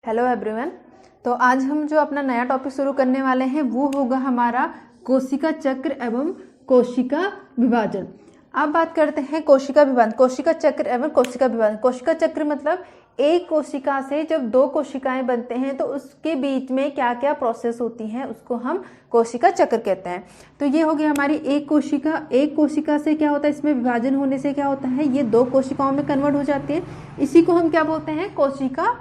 Hello everyone. तो आज हम जो अपना नया टॉपिक शुरू करने वाले हैं वो होगा हमारा कोशिका चक्र एवं कोशिका विभाजन। अब बात करते हैं कोशिका विभाजन, कोशिका चक्र एवं कोशिका विभाजन। कोशिका चक्र मतलब एक कोशिका से जब दो कोशिकाएं बनते हैं तो उसके बीच में क्या क्या प्रोसेस होती हैं उसको हम कोशिका चक्र कहते हैं। तो ये हो गई हमारी एक कोशिका। एक कोशिका से क्या होता है, इसमें विभाजन होने से क्या होता है, ये दो कोशिकाओं में कन्वर्ट हो जाती है। इसी को हम क्या बोलते हैं, कोशिका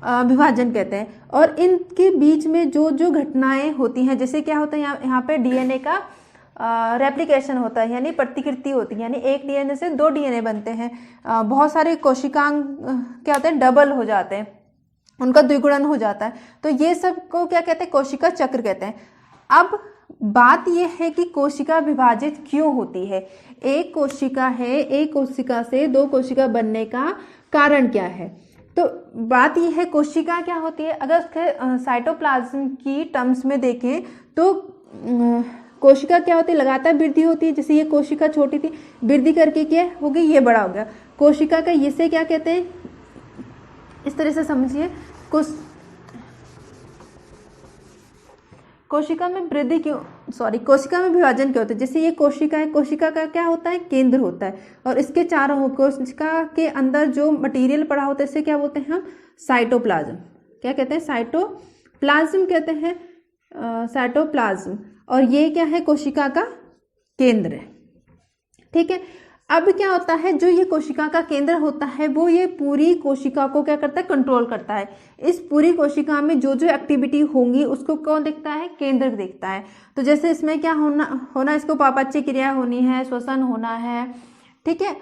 विभाजन कहते हैं। और इनके बीच में जो जो घटनाएं होती हैं, जैसे क्या होता है यहाँ पे डीएनए का रेप्लिकेशन होता है, यानी प्रतिकृति होती है, यानी एक डीएनए से दो डीएनए बनते हैं। बहुत सारे कोशिकांग क्या होते हैं, डबल हो जाते हैं, उनका द्विगुणन हो जाता है। तो ये सब को क्या कहते हैं, कोशिका चक्र कहते हैं। अब बात यह है कि कोशिका विभाजित क्यों होती है। एक कोशिका है, एक कोशिका से दो कोशिका बनने का कारण क्या है। तो बात यह है कोशिका क्या होती है, अगर उसके साइटोप्लाज्म की टर्म्स में देखें तो कोशिका क्या होती है, लगातार वृद्धि होती है। जैसे ये कोशिका छोटी थी, वृद्धि करके क्या हो गई, ये बड़ा हो गया। कोशिका का इसे क्या कहते हैं, इस तरह से समझिए। कोशिका में वृद्धि क्यों, कोशिका में विभाजन क्यों होता है। जैसे ये कोशिका है, कोशिका का क्या होता है, केंद्र होता है, और इसके चारों कोशिका के अंदर जो मटेरियल पड़ा होता है इसे क्या बोलते हैं हम, साइटोप्लाज्म। क्या कहते हैं, साइटोप्लाज्म कहते हैं, साइटोप्लाज्म। और ये क्या है, कोशिका का केंद्र है। ठीक है। अब क्या होता है, जो ये कोशिका का केंद्र होता है वो ये पूरी कोशिका को क्या करता है, कंट्रोल करता है। इस पूरी कोशिका में जो जो एक्टिविटी होंगी उसको कौन देखता है, केंद्र देखता है। तो जैसे इसमें क्या होना इसको पापच्य क्रिया होनी है, श्वसन होना है, ठीक है,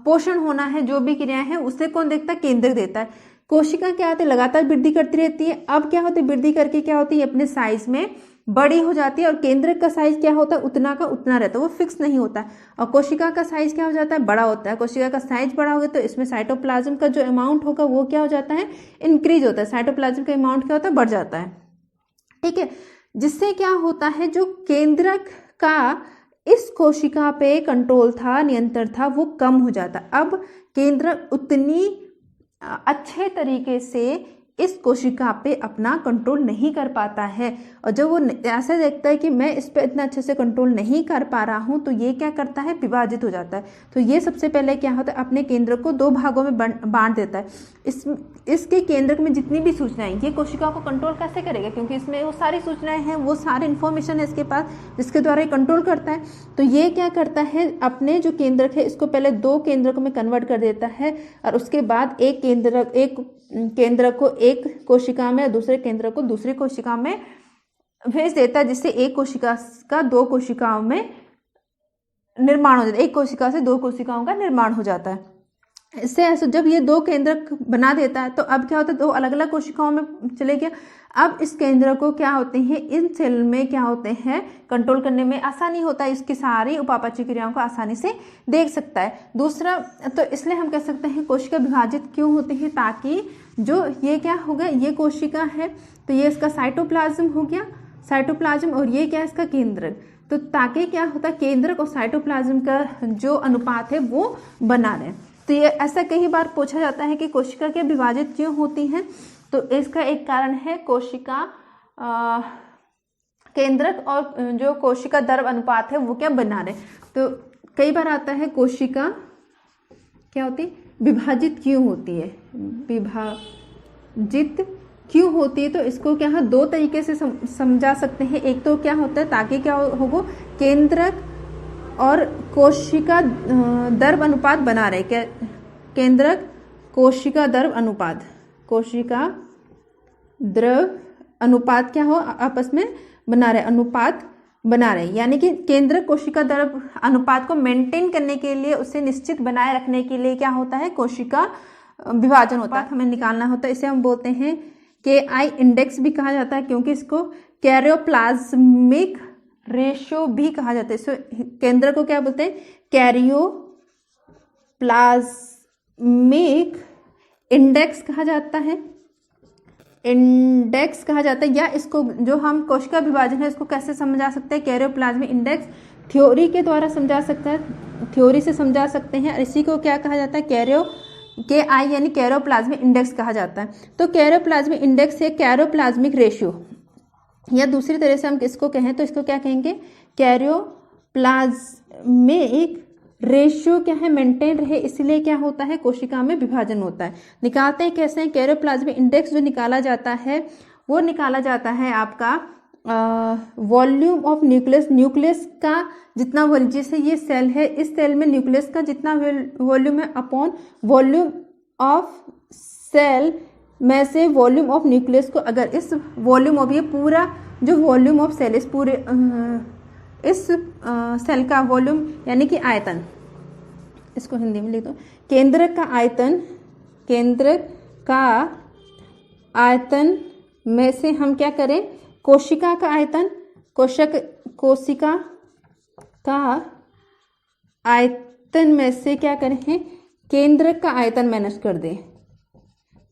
पोषण होना है, जो भी क्रियाएं हैं उसे कौन देखता है, केंद्र देता है। कोशिका क्या होती है, लगातार वृद्धि करती रहती है। अब क्या होती है, वृद्धि करके क्या होती है, अपने साइज में बड़ी हो जाती है, और केंद्र का साइज क्या होता है, उतना का उतना रहता है, वो फिक्स नहीं होता है। और कोशिका का साइज क्या हो जाता है, बड़ा होता है। कोशिका का साइज बड़ा हो गया तो इसमें साइटोप्लाज्म का जो अमाउंट होगा वो क्या हो जाता है, इंक्रीज होता है। साइटोप्लाज्म का अमाउंट क्या होता है, बढ़ जाता है। ठीक है। जिससे क्या होता है, जो केंद्रक का इस कोशिका पे कंट्रोल था, नियंत्रण था, वो कम हो जाता। अब केंद्रक उतनी अच्छे तरीके से इस कोशिका पे अपना कंट्रोल नहीं कर पाता है, और जब वो ऐसे देखता है कि मैं इस पे इतना अच्छे से कंट्रोल नहीं कर पा रहा हूँ तो ये क्या करता है, विभाजित हो जाता है। तो ये सबसे पहले क्या होता है, अपने केंद्र को दो भागों में बांट देता है। इसके केंद्रक में जितनी भी सूचनाएं, ये कोशिका को कंट्रोल कैसे करेगा, क्योंकि इसमें वो सारी सूचनाएं हैं, वो सारी इन्फॉर्मेशन है इसके पास, जिसके द्वारा ये कंट्रोल करता है। तो ये क्या करता है, अपने जो केंद्रक है इसको पहले दो केंद्रकों में कन्वर्ट कर देता है, और उसके बाद एक केंद्र को एक कोशिका में, दूसरे केंद्र को दूसरी कोशिका में भेज देता है, जिससे एक कोशिका का दो कोशिकाओं में निर्माण हो जाता है, एक कोशिका से दो कोशिकाओं का निर्माण हो जाता है। इससे ऐसे जब ये दो केंद्रक बना देता है तो अब क्या होता है, दो अलग अलग कोशिकाओं में चले गया। अब इस केंद्र को क्या होते हैं, इन सेल में क्या होते हैं, कंट्रोल करने में आसानी होता है, इसकी सारी उपापचय क्रियाओं को आसानी से देख सकता है। दूसरा, तो इसलिए हम कह सकते हैं कोशिका विभाजित क्यों होती है, ताकि जो ये क्या होगा, ये कोशिका है तो ये इसका साइटोप्लाज्म हो गया, साइटोप्लाज्म, और ये क्या है, इसका केंद्रक। तो ताकि क्या होता है, केंद्रक और साइटोप्लाज्म का जो अनुपात है वो बना रहे। तो ये ऐसा कई बार पूछा जाता है कि कोशिका के विभाजित क्यों होती हैं, तो इसका एक कारण है कोशिका केंद्रक और जो कोशिका द्रव अनुपात है वो क्या बना रहे। तो कई बार आता है कोशिका क्या होती है, विभाजित क्यों होती है, विभाजित क्यों होती है। तो इसको क्या है, दो तरीके से समझा सकते हैं। एक तो क्या होता है, ताकि क्या होगा, केंद्रक और कोशिका द्रव अनुपात बना रहे, क्या, केंद्रक कोशिका द्रव अनुपात, कोशिका द्रव अनुपात क्या हो, आपस में बना रहे, अनुपात बना रहे, यानी कि केंद्रक कोशिका द्रव अनुपात को मेंटेन करने के लिए, उसे निश्चित बनाए रखने के लिए क्या होता है, कोशिका विभाजन होता है, हमें निकालना होता है। इसे हम बोलते हैं KI इंडेक्स भी कहा जाता है, क्योंकि इसको कैरियोप्लाज्मिक रेशियो भी कहा जाता है। इस केंद्र को क्या बोलते हैं, कैरियोप्लाज्मिक इंडेक्स कहा जाता है, इंडेक्स कहा जाता है। या इसको जो हम कोशिका विभाजन है इसको कैसे समझा सकते हैं, कैरियोप्लाज्मिक इंडेक्स थ्योरी के द्वारा समझा सकता है, थ्योरी से समझा सकते हैं। इसी को क्या कहा जाता है, कैरियो KI यानी कैरोप्लाज्मिक इंडेक्स कहा जाता है। तो कैरोप्लाज्मिक इंडेक्स या कैरोप्लाज्मिक रेशियो, या दूसरी तरह से हम किसको कहें तो इसको क्या कहेंगे, कैरोप्लाज्मिक रेशियो क्या है, मेंटेन रहे, इसलिए क्या होता है, कोशिका में विभाजन होता है। निकालते हैं कैसे, कैरोप्लाज्मिक इंडेक्स जो निकाला जाता है वो निकाला जाता है आपका वॉल्यूम ऑफ न्यूक्लियस, न्यूक्लियस का जितना वॉल्यूम, जैसे ये सेल है, इस सेल में न्यूक्लियस का जितना वॉल्यूम है अपॉन वॉल्यूम ऑफ सेल में से वॉल्यूम ऑफ न्यूक्लियस को, अगर इस वॉल्यूम ऑफ, ये पूरा जो वॉल्यूम ऑफ सेल, इस पूरे इस सेल का वॉल्यूम यानी कि आयतन, इसको हिंदी में लिख दो, केंद्रक का आयतन, केंद्रक का आयतन में से हम क्या करें, कोशिका का आयतन, कोशिका का आयतन में से क्या करें, केंद्रक का आयतन माइनस कर दें,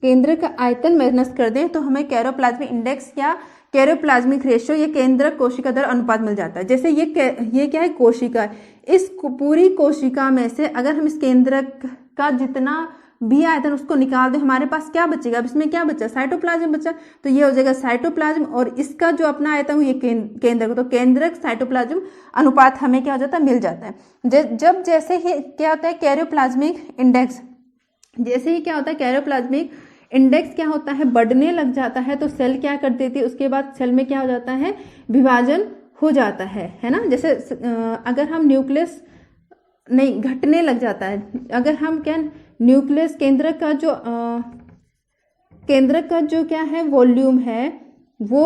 केंद्र का आयतन माइनस कर दें तो हमें कैरोप्लाज्मिक इंडेक्स या कैरोप्लाज्मिक रेशियो या केंद्रक कोशिका दर अनुपात मिल जाता है। जैसे ये क्या है, कोशिका है, इस पूरी कोशिका में से अगर हम इस केंद्रक का जितना भी आयतन उसको निकाल दें, हमारे पास क्या बचेगा, अब इसमें क्या बचा, साइटोप्लाज्म बचा, तो ये हो जाएगा साइटोप्लाज्म, और इसका जो अपना आयतन ये केंद्रक, तो केंद्रक साइटोप्लाज्म अनुपात हमें क्या हो जाता है, मिल जाता है। जब जैसे ही क्या होता है कैरोप्लाज्मिक इंडेक्स, जैसे ही क्या होता है कैरोप्लाज्मिक इंडेक्स क्या होता है, बढ़ने लग जाता है, तो सेल क्या कर देती है, उसके बाद सेल में क्या हो जाता है, विभाजन हो जाता है ना। जैसे अगर हम न्यूक्लियस नहीं, घटने लग जाता है, अगर हम क्या न्यूक्लियस केंद्रक का जो क्या है वॉल्यूम है वो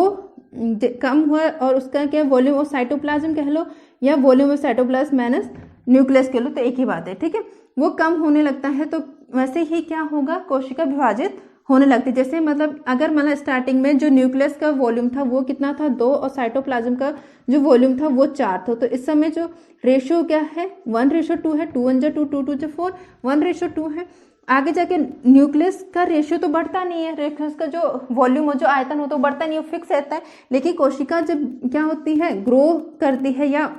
कम हुआ, और उसका क्या वॉल्यूम ऑफ साइटोप्लाज्म कह लो या volume of cytoplasm minus nucleus कह लो, तो एक ही बात है, ठीक है, वो कम होने लगता है, तो वैसे ही क्या होगा, कोशिका विभाजित होने लगती है। जैसे मतलब अगर स्टार्टिंग में जो न्यूक्लियस का वॉल्यूम था वो कितना था, 2, और साइटोप्लाज्म का जो वॉल्यूम था वो 4 था, तो इस समय जो रेशियो क्या है, 1:2 है, 2 1 जा 2 2 2 जा 4, 1:2 है। आगे जाके न्यूक्लियस का रेशियो तो बढ़ता नहीं है, न्यूक्लियस का जो वॉल्यूम और जो आयतन हो तो बढ़ता नहीं है, फिक्स रहता है, लेकिन कोशिका जब क्या होती है, ग्रो करती है या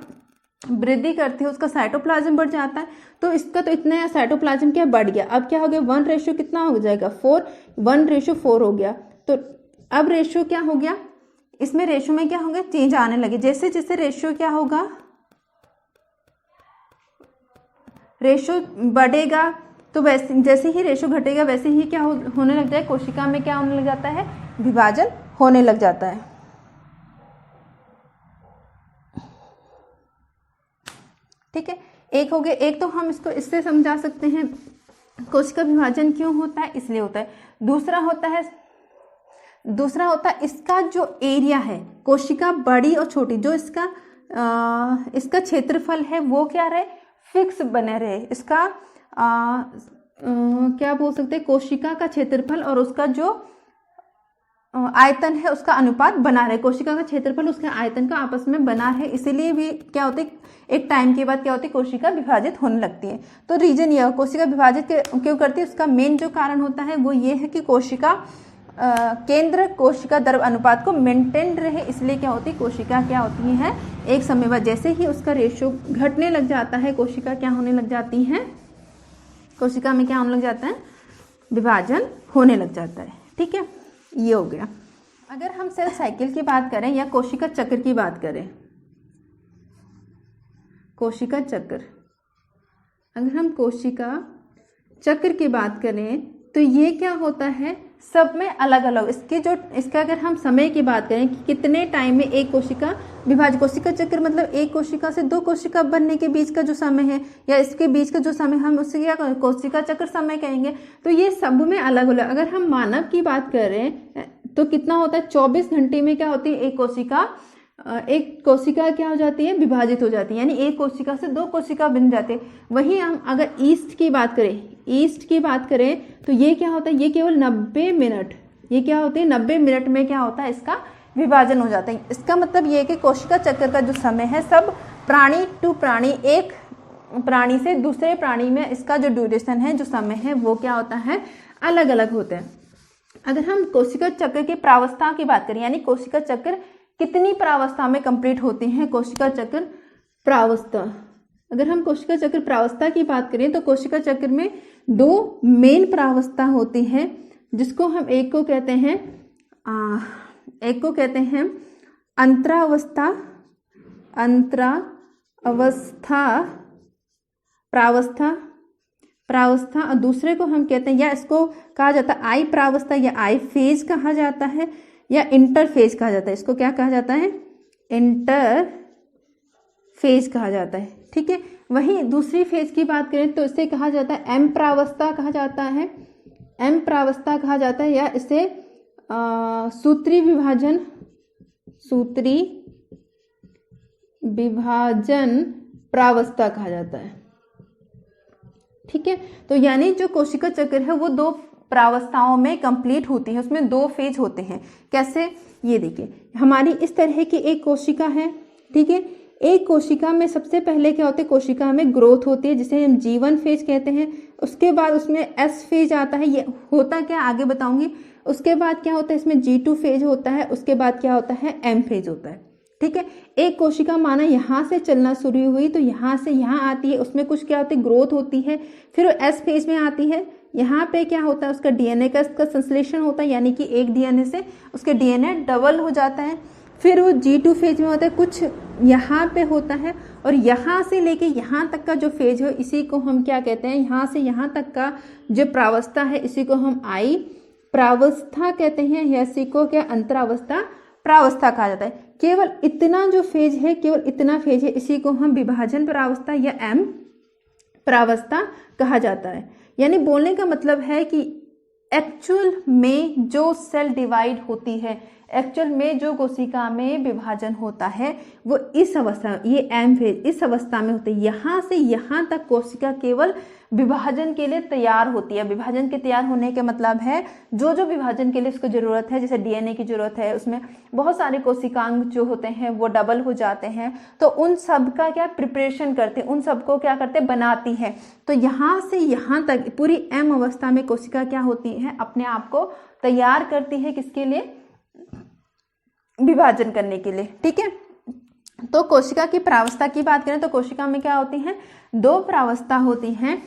वृद्धि करती है, उसका साइटोप्लाज्म बढ़ जाता है, तो इसका तो इतना साइटोप्लाज्म क्या बढ़ गया, अब क्या हो गया, 1 रेशियो कितना हो जाएगा, 4, 1:4 हो गया, तो अब रेशियो क्या हो गया, इसमें रेशियो में क्या होगा, चेंज आने लगे, जैसे जैसे रेशियो क्या होगा, रेशियो बढ़ेगा, तो वैसे जैसे ही रेशियो घटेगा वैसे ही क्या होने लग जाए, कोशिका में क्या होने लग जाता है, विभाजन होने लग जाता है। ठीक है, एक हो गया, एक तो हम इसको इससे समझा सकते हैं कोशिका विभाजन क्यों होता है, इसलिए होता है। दूसरा होता है इसका जो एरिया है, कोशिका बड़ी और छोटी, जो इसका क्षेत्रफल है वो क्या रहे, फिक्स बने रहे, इसका क्या बोल सकते हैं, कोशिका का क्षेत्रफल और उसका जो आयतन है उसका अनुपात बना रहे, कोशिका का क्षेत्रफल उसके आयतन का आपस में बना है, इसीलिए भी क्या होते, एक टाइम के बाद क्या होती है, कोशिका विभाजित होने लगती है। तो रीजन यह, कोशिका विभाजित क्यों करती है, उसका मेन जो कारण होता है वो ये है कि कोशिका केंद्र कोशिका द्रव अनुपात को मेंटेन रहे, इसलिए क्या होती है, कोशिका क्या होती है, एक समय बाद जैसे ही उसका रेशियो घटने लग जाता है, कोशिका क्या होने लग जाती है, कोशिका में क्या होने लग जाता है, विभाजन होने लग जाता है। ठीक है, ये हो गया। अगर हम सेल साइकिल की बात करें या कोशिका चक्र की बात करें, कोशिका चक्र, अगर हम कोशिका चक्र की बात करें तो ये क्या होता है, सब में अलग अलग इसका अगर हम समय की बात करें कि कितने टाइम में एक कोशिका विभाजन, कोशिका चक्र मतलब एक कोशिका से 2 कोशिका बनने के बीच का जो समय है या इसके बीच का जो समय, हम उससे क्या कोशिका चक्र समय कहेंगे। तो ये सब में अलग अलग। अगर हम मानव की बात करें तो कितना होता है, 24 घंटे में क्या होती है, एक कोशिका क्या हो जाती है, विभाजित हो जाती है, यानी एक कोशिका से 2 कोशिका बन जाते हैं। वहीं हम अगर ईस्ट की बात करें तो ये क्या होता है, ये केवल 90 मिनट, ये क्या होते हैं 90 मिनट में क्या होता है, इसका विभाजन हो जाता है। इसका मतलब ये है कि कोशिका चक्र का जो समय है, सब प्राणी टू प्राणी, एक प्राणी से दूसरे प्राणी में इसका जो ड्यूरेशन है, जो समय है, वो क्या होता है, अलग अलग होते हैं। अगर हम कोशिका चक्र की प्रावस्था की बात करें, यानी कोशिका चक्र कितनी प्रावस्था में कंप्लीट होती हैं, कोशिका चक्र प्रावस्था, अगर हम कोशिका चक्र प्रावस्था की बात करें तो कोशिका चक्र में 2 मेन प्रावस्था होती है, जिसको हम एक को कहते हैं अंतरावस्था प्रावस्था, और दूसरे को हम कहते हैं, या इसको कहा जाता है आई प्रावस्था या आई फेज कहा जाता है, या इंटरफेज कहा जाता है। इसको क्या कहा जाता है? इंटरफेज कहा जाता है। ठीक है, वहीं दूसरी फेज की बात करें तो इसे कहा जाता है एम प्रावस्था कहा जाता है, या इसे सूत्री विभाजन प्रावस्था कहा जाता है। ठीक है, तो यानी जो कोशिका चक्र है वो 2 प्रावस्थाओं में कंप्लीट होती है, उसमें 2 फेज होते हैं। कैसे? ये देखिए, हमारी इस तरह की एक कोशिका है। ठीक है, एक कोशिका में सबसे पहले क्या होता है? कोशिका में ग्रोथ होती है, जिसे हम G1 फेज कहते हैं। उसके बाद उसमें S फेज आता है। ये होता क्या, आगे बताऊंगी। उसके बाद क्या होता है? इसमें G2 फेज होता है। उसके बाद क्या होता है? M फेज होता है। ठीक है, एक कोशिका माना यहाँ से चलना शुरू हुई तो यहाँ से यहाँ आती है, उसमें कुछ क्या होती है? ग्रोथ होती है। फिर वो S फेज में आती है। यहाँ पे क्या होता है? उसका DNA का संश्लेषण होता है, यानी कि एक DNA से उसके DNA डबल हो जाता है। फिर वो G2 फेज में होता है, कुछ यहाँ पे होता है, और यहाँ से लेके यहाँ तक का जो फेज है इसी को हम क्या कहते हैं? यहाँ से यहाँ तक का जो प्रावस्था है इसी को हम आई प्रावस्था कहते हैं, या इसी को क्या अंतरावस्था प्रावस्था कहा जाता है। केवल इतना जो फेज है, केवल इतना फेज है, इसी को हम विभाजन प्रावस्था या एम प्रावस्था कहा जाता है। यानी बोलने का मतलब है कि एक्चुअल में जो सेल डिवाइड होती है, एक्चुअल में जो कोशिका में विभाजन होता है, वो इस अवस्था, ये एम फेज, इस अवस्था में होती है। यहाँ से यहाँ तक कोशिका केवल विभाजन के लिए तैयार होती है। विभाजन के तैयार होने का मतलब है जो जो विभाजन के लिए उसको जरूरत है, जैसे DNA की जरूरत है, उसमें बहुत सारे कोशिकांग जो होते हैं वो डबल हो जाते हैं, तो उन सब का क्या प्रिपरेशन करते हैं, उन सबको क्या करते बनाती है। तो यहाँ से यहाँ तक पूरी एम अवस्था में कोशिका क्या होती है? अपने आप को तैयार करती है, किसके लिए? विभाजन करने के लिए। ठीक है, तो कोशिका की प्रावस्था की बात करें तो कोशिका में क्या होती है? 2 प्रावस्था होती हैं।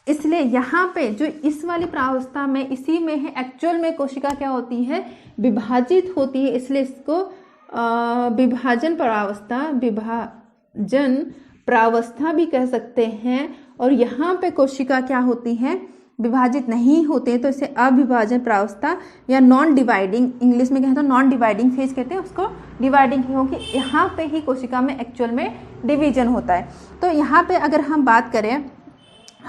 इसलिए यहाँ पे जो इस वाली प्रावस्था में, इसी में है एक्चुअल में कोशिका क्या होती है? विभाजित होती है, इसलिए इसको विभाजन प्रावस्था भी कह सकते हैं। और यहाँ पे कोशिका क्या होती है? विभाजित नहीं होते हैं, तो इसे अविभाजन प्रावस्था या नॉन डिवाइडिंग, इंग्लिश में कहते हैं नॉन डिवाइडिंग फेज कहते हैं उसको, डिवाइडिंग क्योंकि यहाँ पे ही कोशिका में एक्चुअल में डिवीजन होता है। तो यहाँ पे अगर हम बात करें,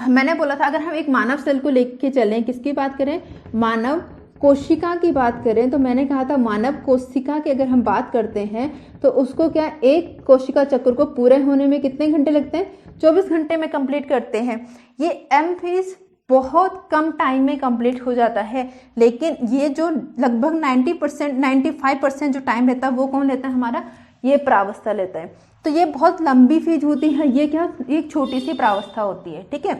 मैंने बोला था अगर हम एक मानव सेल को लेके चलें, किसकी बात करें? मानव कोशिका की बात करें, तो मैंने कहा था मानव कोशिका की अगर हम बात करते हैं तो उसको क्या, एक कोशिका चक्र को पूरे होने में कितने घंटे लगते हैं? 24 घंटे में कंप्लीट करते हैं। ये एम फेज बहुत कम टाइम में कंप्लीट हो जाता है, लेकिन ये जो लगभग 90% 95% जो टाइम रहता है वो कौन लेता है? हमारा ये प्रावस्था लेता है। तो ये बहुत लंबी फेज होती है, ये क्या, एक छोटी सी प्रावस्था होती है। ठीक है,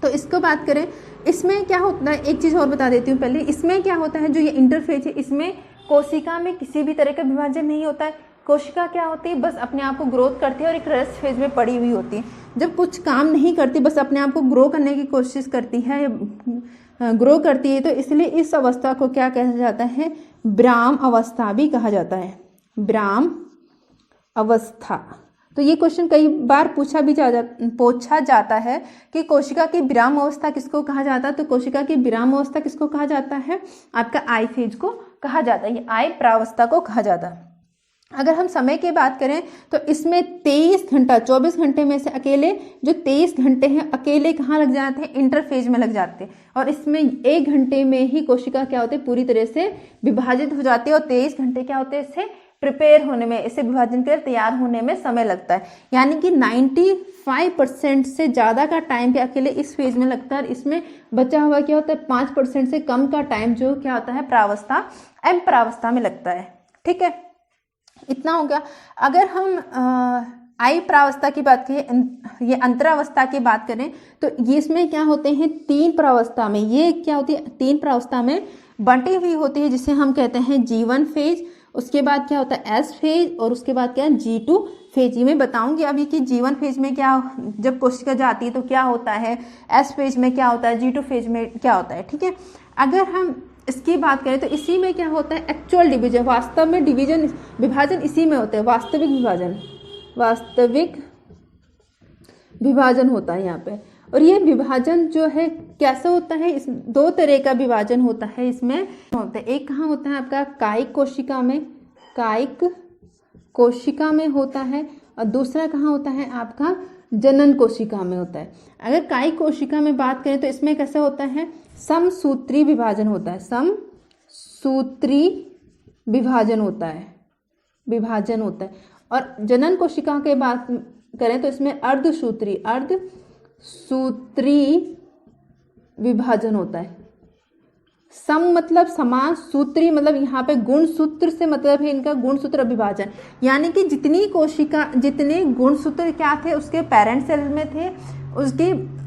तो इसको बात करें, इसमें क्या होता है, एक चीज़ और बता देती हूँ पहले। इसमें क्या होता है, जो ये इंटरफेज है, इसमें कोशिका में किसी भी तरह का विभाजन नहीं होता है। कोशिका क्या होती है? बस अपने आप को ग्रोथ करती है और एक रेस्ट फेज में पड़ी हुई होती है। जब कुछ काम नहीं करती, बस अपने आप को ग्रो करने की कोशिश करती है, ग्रो करती है, तो इसलिए इस अवस्था को क्या कहा जाता है? विराम अवस्था भी कहा जाता है, विराम अवस्था। तो ये क्वेश्चन कई बार पूछा जाता है कि कोशिका की विराम अवस्था किसको कहा जाता है? तो कोशिका की विराम अवस्था किसको कहा जाता है? आपका आई फेज को कहा जाता है, ये आई प्रावस्था को कहा जाता है। अगर हम समय की बात करें तो इसमें 23 घंटा, 24 घंटे में से अकेले जो 23 घंटे हैं अकेले कहाँ लग जाते हैं? इंटरफेज में लग जाते हैं। और इसमें 1 घंटे में ही कोशिका क्या होती है? पूरी तरह से विभाजित हो जाती है। और 23 घंटे क्या होते हैं? इससे प्रिपेयर होने में, इसे विभाजन के लिए तैयार होने में समय लगता है। यानी कि 95% से ज़्यादा का टाइम के अकेले इस फेज में लगता है। इसमें बचा हुआ क्या होता है? 5% से कम का टाइम जो क्या होता है? प्रावस्था, एम प्रावस्था में लगता है। ठीक है, इतना हो गया। अगर हम आई प्रावस्था की बात करें, ये अंतरावस्था की बात करें, तो ये इसमें क्या होते हैं? 3 प्रावस्था में, ये क्या होती है? 3 प्रावस्था में बंटी हुई होती है, जिसे हम कहते हैं G1 फेज। उसके बाद क्या होता है एस फेज, और उसके बाद क्या है G2 फेज। ये मैं बताऊंगी अभी कि G1 फेज में क्या, जब कोशिका जाती है तो क्या होता है, एस फेज में क्या होता है, G2 फेज में क्या होता है। ठीक है, अगर हम इसकी बात करें तो इसी में क्या होता है एक्चुअल डिवीजन, वास्तव में डिवीजन विभाजन इसी में होता है, वास्तविक विभाजन होता है यहाँ पे। और ये विभाजन जो है कैसे होता है, इस दो तरह का विभाजन होता है इसमें होता है। एक कहाँ होता है आपका कायिक कोशिका में होता है, और दूसरा कहाँ होता है आपका जनन कोशिका में होता है। अगर कायिक कोशिका में बात करें तो इसमें कैसे होता है समसूत्री विभाजन होता है, समसूत्री विभाजन होता है। और जनन कोशिका के बात करें तो इसमें अर्धसूत्री विभाजन होता है। सम मतलब समान, सूत्री मतलब यहाँ पे गुणसूत्र से मतलब है इनका गुणसूत्र विभाजन, यानी कि जितने गुणसूत्र क्या थे उसके पेरेंट सेल में थे, उसके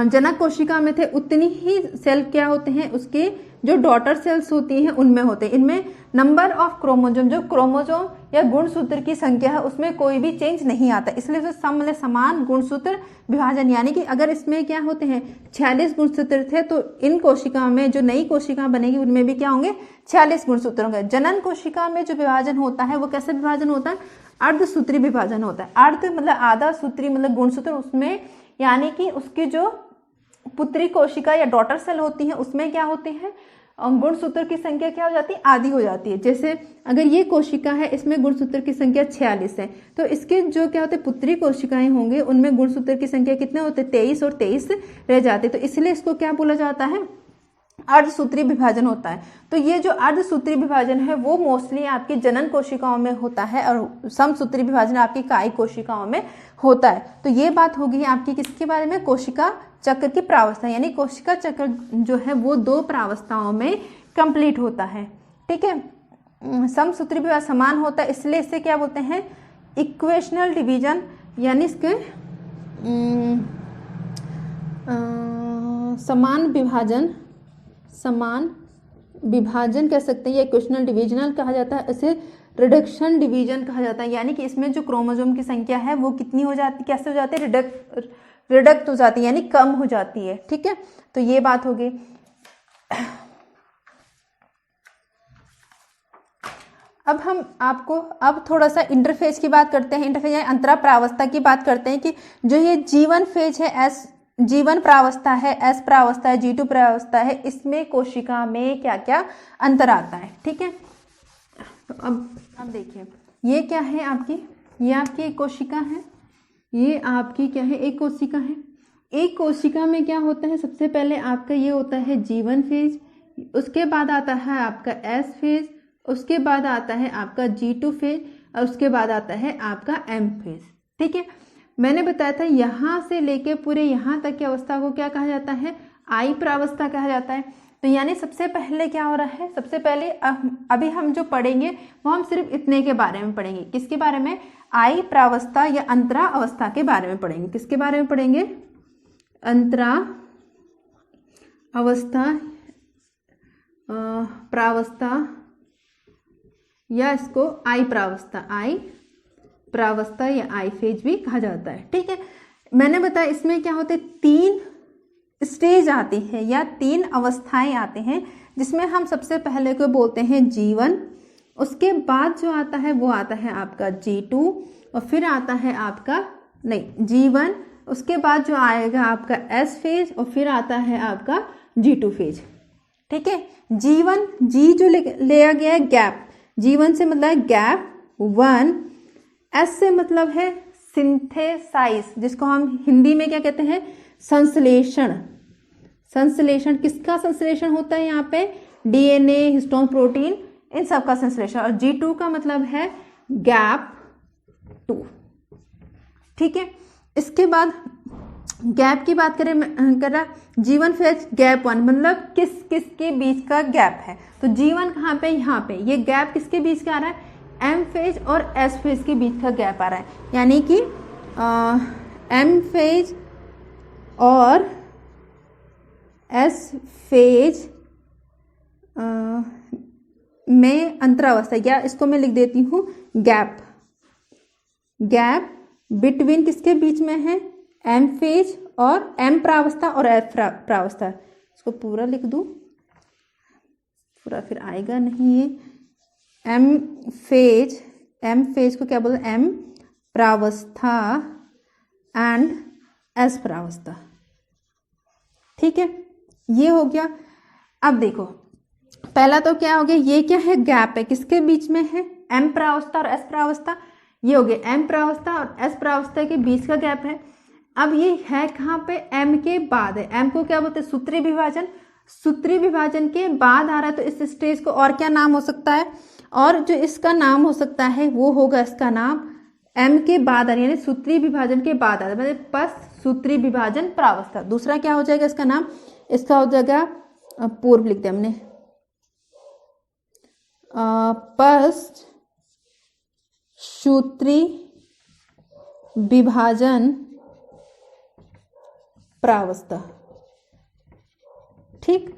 जनक कोशिका में थे, उतनी ही सेल क्या होते हैं उसके जो डॉटर सेल्स होती हैं उनमें होते हैं। इनमें नंबर ऑफ क्रोमोजोम, जो क्रोमोजोम या गुणसूत्र की संख्या है उसमें कोई भी चेंज नहीं आता, इसलिए उसे समान गुणसूत्र विभाजन, यानी कि अगर इसमें क्या होते हैं 46 गुणसूत्र थे तो इन कोशिकाओं में जो नई कोशिका बनेगी उनमें भी क्या होंगे 46 गुणसूत्र होंगे। जनन कोशिका में जो विभाजन होता है वो कैसे विभाजन होता है, अर्धसूत्री विभाजन होता है। अर्ध मतलब आधा, सूत्री मतलब गुणसूत्र, उसमें यानी कि उसकी जो पुत्री कोशिका या डॉटर सेल होती है उसमें क्या होते हैं गुणसूत्र की संख्या क्या हो जाती है आधी हो जाती है। जैसे अगर ये कोशिका है इसमें गुणसूत्र की संख्या 46 है तो इसके जो क्या होते हैं पुत्री कोशिकाएं होंगे उनमें गुणसूत्र की संख्या कितने होते हैं 23 और 23 रह जाते, तो इसलिए इसको क्या बोला जाता है अर्धसूत्री विभाजन होता है। तो ये जो अर्धसूत्री विभाजन है वो मोस्टली आपकी जनन कोशिकाओं में होता है और समसूत्री विभाजन आपकी कायिक कोशिकाओं में होता है। तो ये बात होगी आपकी किसके बारे में, कोशिका चक्र की प्रावस्था, यानी कोशिका चक्र जो है वो 2 प्रावस्थाओं में कंप्लीट होता है। ठीक है, समसूत्री विभाजन समान होता है इसलिए इसे क्या बोलते हैं इक्वेशनल डिवीजन, यानी इसके समान विभाजन कह सकते हैं, या इक्वेशनल डिविजनल कहा जाता है, इसे रिडक्शन डिवीजन कहा जाता है। यानी कि इसमें जो क्रोमोसोम की संख्या है वो कितनी हो जाती, कैसे हो जाती है रिडक्ट हो जाती है, यानी कम हो जाती है। ठीक है, तो ये बात होगी। अब थोड़ा सा इंटरफेज की बात करते हैं, इंटरफेज यानी अंतरा प्रावस्था की बात करते हैं कि जो ये G1 फेज है, G1 प्रावस्था है, S प्रावस्था है, G2 प्रावस्था है, इसमें कोशिका में क्या क्या अंतर आता है। ठीक है, तो अब देखिए ये क्या है आपकी, ये आपकी एक कोशिका है, ये आपकी क्या है एक कोशिका है। एक कोशिका में क्या होता है, सबसे पहले आपका ये होता है G1 फेज, उसके बाद आता है आपका S फेज, उसके बाद आता है आपका G2 फेज, और उसके बाद आता है आपका M फेज। ठीक है, मैंने बताया था यहाँ से लेके पूरे यहाँ तक की अवस्था को क्या कहा जाता है आई प्रावस्था कहा जाता है। तो यानी सबसे पहले क्या हो रहा है, सबसे पहले अभी हम जो पढ़ेंगे वो हम सिर्फ इतने के बारे में पढ़ेंगे, किसके बारे में, आई प्रावस्था या अंतरा अवस्था के बारे में पढ़ेंगे। किसके बारे में पढ़ेंगे, अंतरा अवस्था प्रावस्था, या इसको आई प्रावस्था या आई फेज भी कहा जाता है। ठीक है, मैंने बताया इसमें क्या होते हैं 3 स्टेज आती है या 3 अवस्थाएं आते हैं, जिसमें हम सबसे पहले को बोलते हैं G1, उसके बाद जो आता है वो आता है आपका G2, और फिर आता है आपका G1, उसके बाद जो आएगा आपका S फेज, और फिर आता है आपका G2 फेज। ठीक है, G1 G जो लिया गया है गैप, G1 से मतलब है गैप 1, S से मतलब है सिंथेसाइज, जिसको हम हिंदी में क्या कहते हैं संश्लेषण। संश्लेषण किसका संश्लेषण होता है यहाँ पे, DNA, हिस्टोन, प्रोटीन, इन सब का संश्लेषण। और G2 का मतलब है गैप 2। ठीक है, इसके बाद गैप की बात करें G1 फेज गैप 1, मतलब किसके बीच का गैप है। तो G1 कहाँ पे, यहाँ पे, ये गैप किसके बीच का आ रहा है, M फेज और S फेज के बीच का गैप आ रहा है, यानी कि M फेज और S फेज में अंतरावस्था, या इसको मैं लिख देती हूँ गैप, गैप बिटवीन किसके बीच में है, एम फेज और एम प्रावस्था और एफ प्रावस्था। इसको पूरा लिख दूँ, पूरा फिर आएगा नहीं ये। एम फेज को क्या बोलते हैं, एम प्रावस्था एंड एस प्रावस्था। ठीक है, ये हो गया। अब देखो पहला तो क्या हो गया, ये क्या है, गैप है, किसके बीच में है, एम प्रावस्था और एस प्रावस्था। ये हो गया एम प्रावस्था और एस प्रावस्था के बीच का गैप है। अब ये है कहाँ पे, एम के बाद है। एम को क्या बोलते हैं, सूत्रीय विभाजन, सूत्रीय विभाजन के बाद आ रहा है, तो इस स्टेज को और क्या नाम हो सकता है, और जो इसका नाम हो सकता है वो होगा इसका नाम एम के बाद आ रही है, यानी सूत्रीय विभाजन के बाद आ रहा है, मतलब पश्च सूत्रीय विभाजन प्रावस्था। दूसरा क्या हो जाएगा इसका नाम, इसका हो जाएगा पूर्व लिख दिया हमने, पश्च सूत्रीय विभाजन प्रावस्था। ठीक,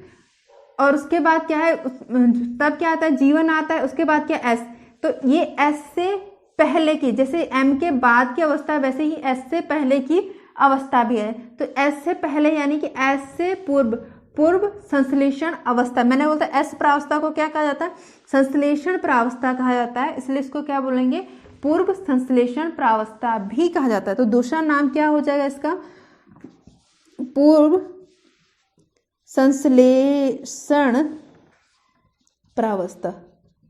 और उसके बाद क्या है, तब क्या आता है, जीवन आता है, उसके बाद क्या, एस। तो ये एस से पहले की, जैसे एम के बाद की अवस्था वैसे ही एस से पहले की अवस्था भी है। तो एस से पहले यानी कि एस से पूर्व, पूर्व संश्लेषण अवस्था। मैंने बोलता एस प्रावस्था को क्या कहा जाता है, संश्लेषण प्रावस्था कहा जाता है, इसलिए इसको क्या बोलेंगे, पूर्व संश्लेषण प्रावस्था भी कहा जाता है। तो दूसरा नाम क्या हो जाएगा इसका, पूर्व संश्लेषण प्रावस्था।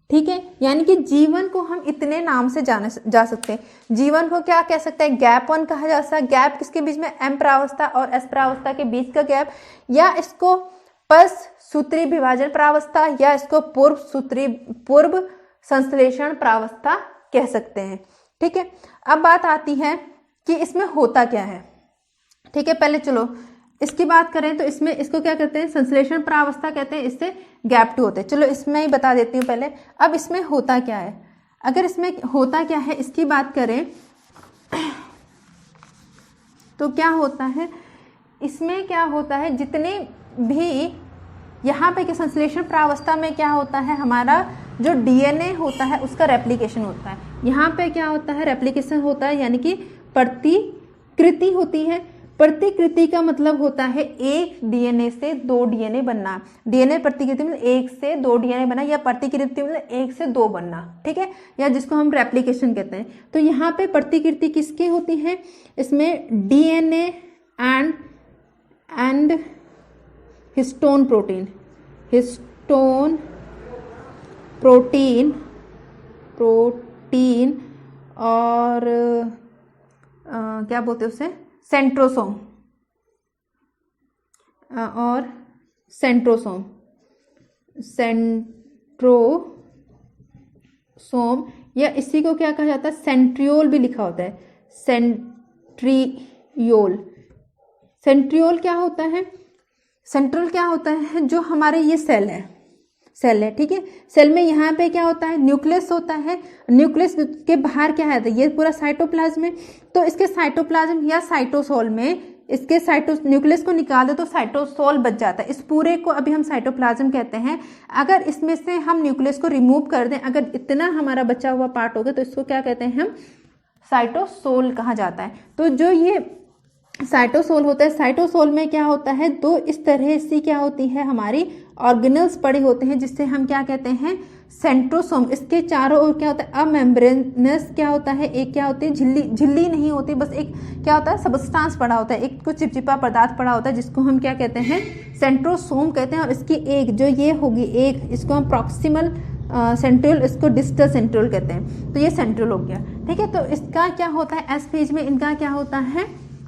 ठीक है, यानी कि जीवन को हम इतने नाम से जा सकते हैं। जीवन को क्या कह सकते हैं, गैप 1 कहा जा सकता है। गैप किसके बीच में, एम प्रावस्था और एस प्रावस्था के बीच का गैप, या इसको पश्च सूत्रीय विभाजन प्रावस्था, या इसको पूर्व संश्लेषण प्रावस्था कह सकते हैं। ठीक है, अब बात आती है कि इसमें होता क्या है। ठीक है, पहले चलो इसकी बात करें तो इसमें इसको क्या कहते हैं, संश्लेषण प्रावस्था कहते हैं, इससे गैप 2 होते हैं। चलो इसमें ही बता देती हूँ पहले। अब इसमें होता क्या है, अगर इसमें होता क्या है इसकी बात करें तो क्या होता है, इसमें क्या होता है, जितने भी यहाँ पे कि संश्लेषण प्रावस्था में क्या होता है, हमारा जो डीएनए होता है उसका रेप्लिकेशन होता है। यहाँ पे क्या होता है, रेप्लिकेशन होता है, यानी कि प्रतिकृति होती है। प्रतिकृति का मतलब होता है एक डीएनए से 2 डीएनए बनना। डीएनए प्रतिकृति मतलब 1 से 2 डीएनए बनना, या प्रतिकृति मतलब 1 से 2 बनना। ठीक है, या जिसको हम रेप्लिकेशन कहते हैं। तो यहाँ पे प्रतिकृति किसकी होती है, इसमें DNA and histone protein, histone protein और क्या बोलते हैं उसे, सेंट्रोसोम और सेंट्रोसोम या इसी को क्या कहा जाता है, सेंट्रियोल भी लिखा होता है, सेंट्रियोल। सेंट्रियोल क्या होता है, सेंट्रल क्या होता है, जो हमारे ये सेल है, ठीक है। सेल में यहाँ पे क्या होता है, न्यूक्लियस होता है। न्यूक्लियस के बाहर क्या है, ये पूरा साइटोप्लाज्म है। तो इसके साइटोप्लाज्म या साइटोसोल में इसके न्यूक्लियस को निकाल दे तो साइटोसोल बच जाता है। इस पूरे को अभी हम साइटोप्लाज्म कहते हैं। अगर इसमें से हम न्यूक्लियस को रिमूव कर दें, अगर इतना हमारा बचा हुआ पार्ट होगा तो इसको क्या कहते हैं हम, साइटोसोल कहा जाता है। तो जो ये साइटोसोल होता है, साइटोसोल में क्या होता है, 2 इस तरह से क्या होती है, हमारी ऑर्गेनल्स पड़े होते हैं, जिससे हम क्या कहते हैं, सेंट्रोसोम। इसके चारों ओर क्या होता है, अमेम्ब्रेनस क्या होता है, एक क्या होती है, झिल्ली नहीं होती, बस एक क्या होता है, सबस्टांस पड़ा होता है, एक कुछ चिपचिपा पदार्थ पड़ा होता है, जिसको हम क्या कहते हैं, सेंट्रोसोम कहते हैं। और इसकी एक जो ये होगी एक, इसको हम प्रॉक्सिमल सेंट्रियोल, इसको डिस्टल सेंट्रियोल कहते हैं। तो ये सेंट्रियोल हो गया, ठीक है। तो इसका क्या होता है, एस फेज में इनका क्या होता है,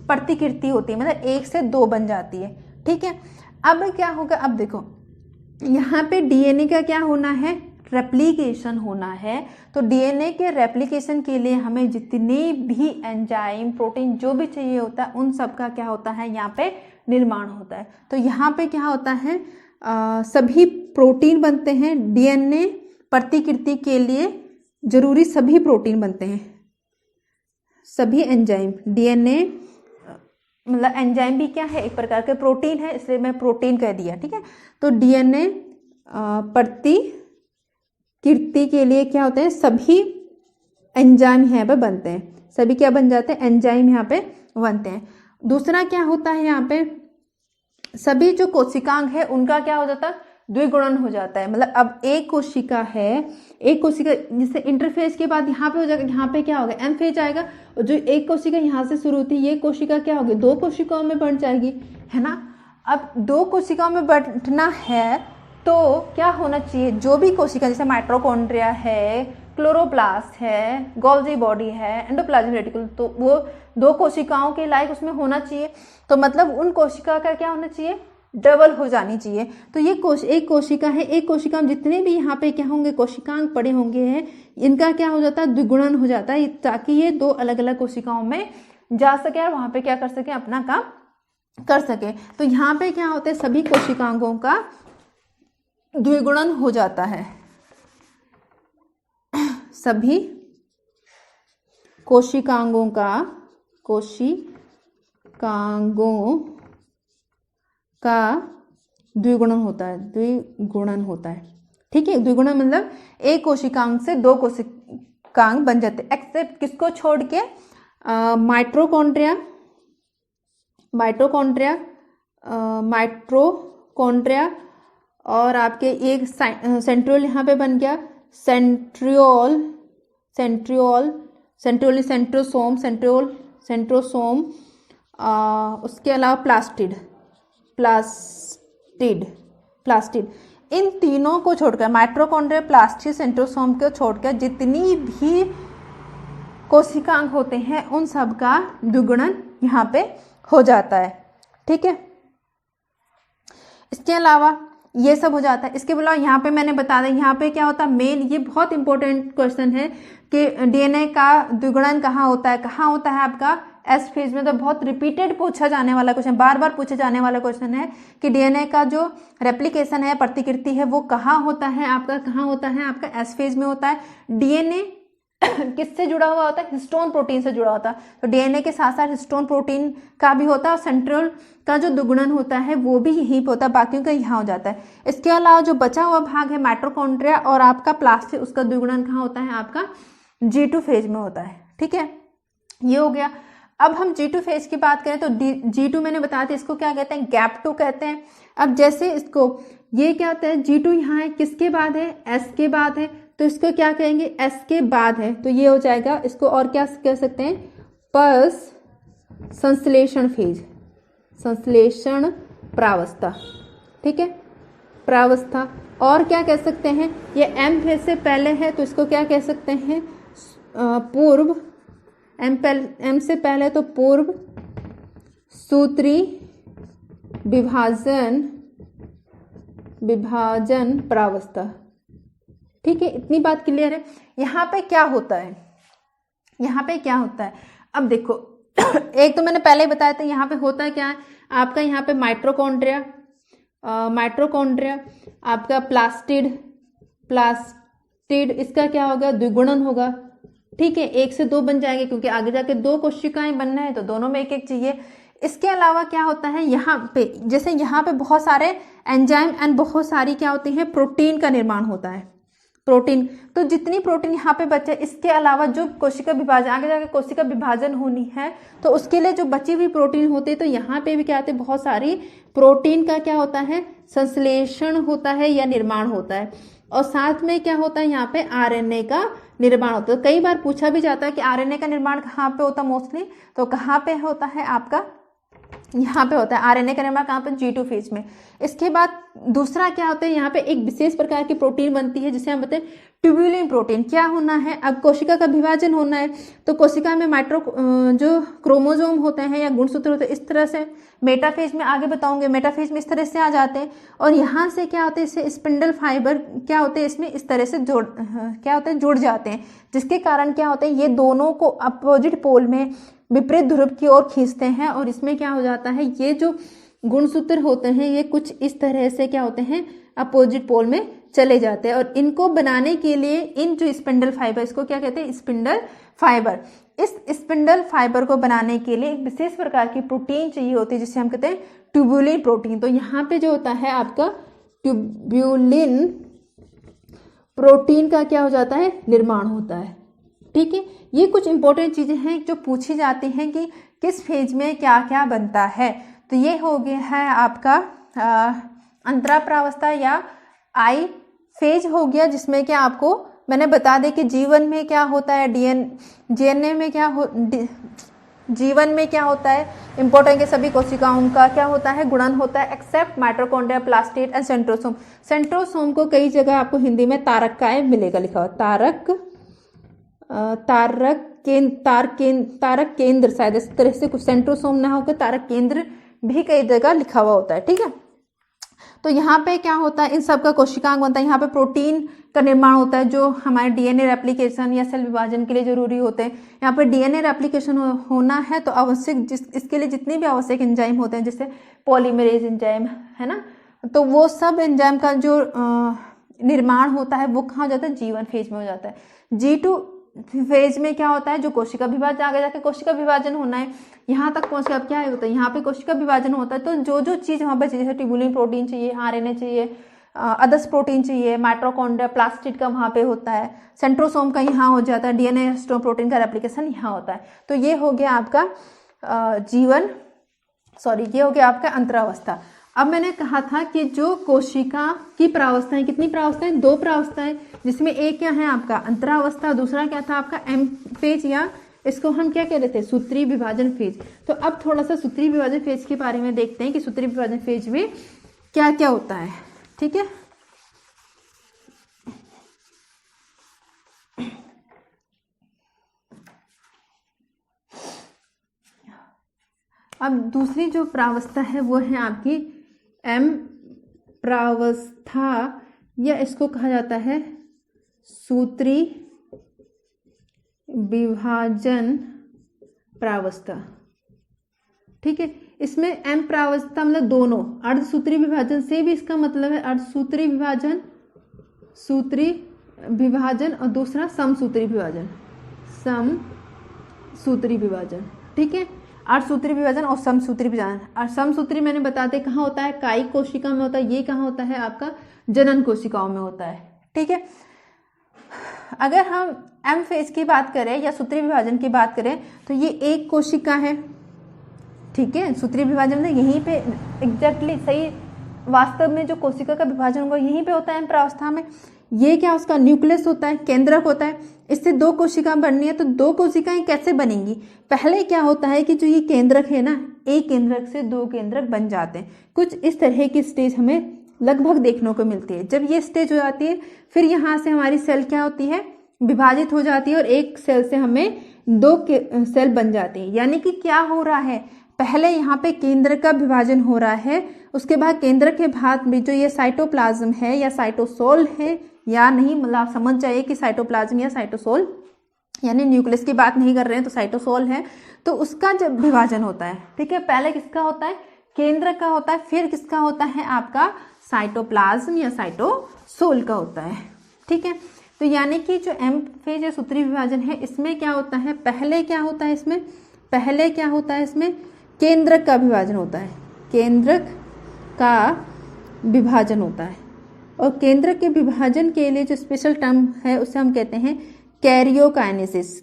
प्रतिकृति होती है, मतलब 1 से 2 बन जाती है, ठीक है। अब क्या होगा, अब देखो यहाँ पे डीएनए का क्या होना है, रेप्लिकेशन होना है। तो डीएनए के रेप्लिकेशन के लिए हमें जितने भी एंजाइम, प्रोटीन जो भी चाहिए होता है, उन सब का क्या होता है, यहाँ पे निर्माण होता है। तो यहाँ पे क्या होता है, सभी प्रोटीन बनते हैं। डीएनए प्रतिकृति के लिए जरूरी सभी प्रोटीन बनते हैं, सभी एंजाइम। डीएनए मतलब एंजाइम भी क्या है, एक प्रकार के प्रोटीन है, इसलिए मैं प्रोटीन कह दिया, ठीक है। तो डीएनए प्रतिकृति कीर्ति के लिए क्या होते हैं, सभी एंजाइम यहाँ पे बनते हैं, सभी क्या बन जाते हैं, एंजाइम यहाँ पे बनते हैं। दूसरा क्या होता है, यहाँ पे सभी जो कोशिकांग है उनका क्या हो जाता है, द्विगुणन हो जाता है। मतलब अब एक कोशिका है, एक कोशिका जैसे इंटरफेज के बाद यहाँ पे हो जाएगा, यहाँ पे क्या होगा, एम फेज आएगा, और जो एक कोशिका यहाँ से शुरू होती है ये कोशिका क्या होगी, दो कोशिकाओं में बढ़ जाएगी, है ना। अब दो कोशिकाओं में बढ़ना है तो क्या होना चाहिए, जो भी कोशिका जैसे माइटोकॉन्ड्रिया है, क्लोरोप्लास्ट है, गोल्जी बॉडी है, एंडोप्लाज्मिक रेटिकुलम, तो वो दो कोशिकाओं के लायक उसमें होना चाहिए। तो मतलब उन कोशिका का क्या होना चाहिए, डबल हो जानी चाहिए। तो ये एक कोशिका है, एक कोशिका में जितने भी यहाँ पे क्या होंगे, कोशिकांग पड़े होंगे हैं, इनका क्या हो जाता है, द्विगुणन हो जाता है, ताकि ये दो अलग अलग कोशिकाओं में जा सके और वहां पे क्या कर सके, अपना काम कर सके। तो यहाँ पे क्या होता है, सभी कोशिकांगों का द्विगुणन हो जाता है, सभी कोशिकांगों का द्विगुणन होता है, ठीक है। द्विगुणन मतलब एक कोशिकांग से दो कोशिकांग बन जाते हैं, एक्सेप्ट किसको छोड़ के, माइटोकॉन्ड्रिया और आपके एक सेंट्रियोल यहाँ पे बन गया, सेंट्रोसोम, उसके अलावा प्लास्टिड, इन तीनों को छोड़कर, माइटोकॉन्ड्रिया, प्लास्टिड, सेंट्रोसोम को छोड़कर जितनी भी कोशिकांग होते हैं उन सब का द्विगुणन यहाँ पे हो जाता है, ठीक है। इसके अलावा ये सब हो जाता है। इसके अलावा यहाँ पे मैंने बता दें, यहाँ पे क्या होता है, मेन ये बहुत इंपॉर्टेंट क्वेश्चन है कि डीएनए का द्विगुणन कहाँ होता है आपका एस फेज में। तो बहुत रिपीटेड पूछा जाने वाला क्वेश्चन, बार बार पूछे जाने वाला क्वेश्चन है कि डीएनए का जो रेप्लिकेशन है, प्रतिकृति है, वो कहाँ होता है आपका एस फेज में होता है। डीएनए किससे जुड़ा हुआ होता है, हिस्टोन प्रोटीन से जुड़ा होता है। तो डीएनए के साथ साथ हिस्टोन प्रोटीन का भी होता है, और सेंट्रल का जो द्विगुणन होता है वो भी यहीं पे होता है, बाकियों का यहाँ हो जाता है। इसके अलावा जो बचा हुआ भाग है माइटोकॉन्ड्रिया और आपका प्लास्टिड, उसका द्विगुणन कहाँ होता है, आपका G2 फेज में होता है, ठीक है। ये हो गया। अब हम G2 फेज की बात करें तो G2 मैंने बताया था, इसको क्या कहते हैं, गैप 2 कहते हैं। अब जैसे इसको ये क्या होता है, G2 यहाँ है, किसके बाद है, S के बाद है, तो इसको क्या कहेंगे, S के बाद है, तो ये हो जाएगा। इसको और क्या कह सकते हैं, पल्स संश्लेषण फेज, संश्लेषण प्रावस्था, ठीक है, प्रावस्था। और क्या कह सकते हैं, ये M फेज से पहले है तो इसको क्या कह सकते हैं, पूर्व, M से पहले तो पूर्व सूत्री विभाजन प्रावस्था, ठीक है। इतनी बात क्लियर है। यहाँ पे क्या होता है, अब देखो एक तो मैंने पहले ही बताया था, यहाँ पे होता क्या है आपका, यहाँ पे माइटोकॉन्ड्रिया, आपका प्लास्टिड, इसका क्या होगा, द्विगुणन होगा, ठीक है। 1 से 2 बन जाएंगे क्योंकि आगे जाके 2 कोशिकाएं बनना है तो दोनों में एक एक चाहिए। इसके अलावा क्या होता है, यहाँ पे जैसे यहाँ पे बहुत सारे एंजाइम एंड बहुत सारी क्या होती है, प्रोटीन का निर्माण होता है, प्रोटीन। तो जितनी प्रोटीन यहाँ पे बचे, इसके अलावा जो कोशिका विभाजन, आगे जाके कोशिका विभाजन होनी है तो उसके लिए जो बची हुई प्रोटीन होती है, तो यहाँ पे भी क्या होते हैं, बहुत सारी प्रोटीन का क्या होता है, संश्लेषण होता है या निर्माण होता है। और साथ में क्या होता है, यहाँ पे आरएनए का निर्माण होता है। कई बार पूछा भी जाता है कि आरएनए का निर्माण कहाँ पे होता है मोस्टली, तो कहाँ पे होता है आपका, यहाँ पे होता है आरएनए का निर्माण कहाँ पे, G2 फेज में। इसके बाद दूसरा क्या होता है, यहाँ पे एक विशेष प्रकार की प्रोटीन बनती है जिसे हम बताते हैं ट्यूबुलिन प्रोटीन। क्या होना है, अब कोशिका का विभाजन होना है तो कोशिका में जो क्रोमोजोम होते हैं या गुणसूत्र होते हैं, इस तरह से मेटाफेज में आगे बताऊंगे, मेटाफेज में इस तरह से आ जाते हैं और यहाँ से क्या होते हैं, इससे स्पिंडल फाइबर क्या होते हैं, इसमें इस तरह से जुड़ जाते हैं, जिसके कारण क्या होते हैं, ये दोनों को अपोजिट पोल में विपरीत ध्रुव की ओर खींचते हैं और इसमें क्या हो जाता है, ये जो गुणसूत्र होते हैं ये कुछ इस तरह से क्या होते हैं, अपोजिट पोल में चले जाते हैं। और इनको बनाने के लिए इन जो स्पिंडल फाइबर, इसको क्या कहते हैं, स्पिंडल फाइबर। इस स्पिंडल फाइबर को बनाने के लिए एक विशेष प्रकार की प्रोटीन चाहिए होती है जिसे हम कहते हैं ट्यूबुलिन प्रोटीन। तो यहाँ पे जो होता है आपका ट्यूबुलिन प्रोटीन का क्या हो जाता है, निर्माण होता है। ठीक है, ये कुछ इंपॉर्टेंट चीजें हैं जो पूछी जाती हैं कि किस फेज में क्या क्या बनता है। तो ये हो गया है आपका अंतराप्रावस्था या आई फेज हो गया, जिसमें क्या आपको मैंने बता दें कि जीवन में क्या होता है, जीएनए में क्या जीवन में क्या होता है, इंपॉर्टेंट के सभी कोशिकाओं का क्या होता है, गुणन होता है, except mitochondria, plastid and centrosome. Centrosome को कई जगह आपको हिंदी में तारक काय मिलेगा लिखा हुआ, तारक केंद्र, शायद इस तरह से कुछ, सेंट्रोसोम ना होकर तारक केंद्र भी कई जगह लिखा हुआ होता है। ठीक है, तो यहाँ पे क्या होता है, इन सब का कोशिकांग बनता है। यहाँ पे प्रोटीन का निर्माण होता है जो हमारे डीएनए रेप्लिकेशन या सेल विभाजन के लिए जरूरी होते हैं। यहाँ पे डीएनए रेप्लिकेशन होना है तो आवश्यक इसके लिए जितने भी आवश्यक एंजाइम होते हैं, जैसे पॉलीमरेज एंजाइम है ना, तो वो सब एंजाइम का जो निर्माण होता है वो कहाँ हो जाता है, जीवन फेज में हो जाता है। G2 फेज में क्या होता है, जो कोशिका विभाजन, आगे जाके कोशिका विभाजन होना है, यहाँ तक पहुंच के अब क्या होता है, यहाँ पे कोशिका विभाजन होता है। तो जो जो चीज वहाँ पे, जैसे ट्यूबुलिन प्रोटीन चाहिए, आरएनए चाहिए, अदर्स प्रोटीन चाहिए, माइटोकॉन्ड्रिया, प्लास्टिड का वहाँ पे होता है, सेंट्रोसोम का यहाँ हो जाता है, डीएनए प्रोटीन का रेप्लिकेशन यहाँ होता है। तो ये हो गया आपका ये हो गया आपका अंतरावस्था। अब मैंने कहा था कि जो कोशिका की प्रावस्थाएं, कितनी प्रावस्थाएं, 2 प्रावस्थाएं, जिसमें एक क्या है आपका अंतरावस्था, दूसरा क्या था आपका एम फेज, या इसको हम क्या कह रहे थे, सूत्री विभाजन फेज। तो अब थोड़ा सा सूत्री विभाजन फेज के बारे में देखते हैं कि सूत्री विभाजन फेज में क्या क्या होता है। ठीक है, अब दूसरी जो प्रावस्था है वो है आपकी एम प्रावस्था, या इसको कहा जाता है सूत्री विभाजन प्रावस्था। ठीक है, इसमें एम प्रावस्था मतलब दोनों, अर्धसूत्री विभाजन से भी इसका मतलब है अर्धसूत्री विभाजन, सूत्री विभाजन, और दूसरा समसूत्री विभाजन, समसूत्री विभाजन। ठीक है, अर्धसूत्री विभाजन और समसूत्री विभाजन। और समसूत्री मैंने बताते कहाँ होता है, कायिक कोशिका में होता है, ये कहाँ होता है आपका जनन कोशिकाओं में होता है। ठीक है, अगर हम एम फेज की बात करें या सूत्री विभाजन की बात करें तो ये एक कोशिका है। ठीक है, सूत्री विभाजन में यहीं पे एग्जैक्टली सही, वास्तव में जो कोशिका का विभाजन होगा यहीं पे होता है एम प्रावस्था में। ये क्या उसका न्यूक्लियस होता है, केंद्रक होता है। इससे 2 कोशिका बननी है, तो 2 कोशिकाएं कैसे बनेंगी, पहले क्या होता है कि जो ये केंद्रक है ना, एक केंद्रक से 2 केंद्रक बन जाते हैं। कुछ इस तरह की स्टेज हमें लगभग देखने को मिलती है। जब ये स्टेज हो जाती है फिर यहाँ से हमारी सेल क्या होती है, विभाजित हो जाती है, और एक सेल से हमें 2 सेल बन जाती है। यानी कि क्या हो रहा है, पहले यहाँ पे केंद्र का विभाजन हो रहा है, उसके बाद केंद्र के भाग में जो ये साइटोप्लाज्म है या साइटोसोल है या नहीं, मतलब आप समझ जाइए कि साइटोप्लाज्म या साइटोसोल, यानी न्यूक्लियस की बात नहीं कर रहे हैं तो साइटोसोल है, तो उसका जब विभाजन होता है। ठीक है, पहले किसका होता है, केंद्र का होता है, फिर किसका होता है आपका साइटोप्लाज्म या साइटोसोल का होता है। ठीक है, तो यानी कि जो एम फेज या सूत्री विभाजन है, इसमें क्या होता है, पहले क्या होता है इसमें केंद्रक का विभाजन होता है, केंद्रक का विभाजन होता है। और केंद्रक के विभाजन के लिए जो स्पेशल टर्म है उसे हम कहते हैं कैरियोकाइनेसिस,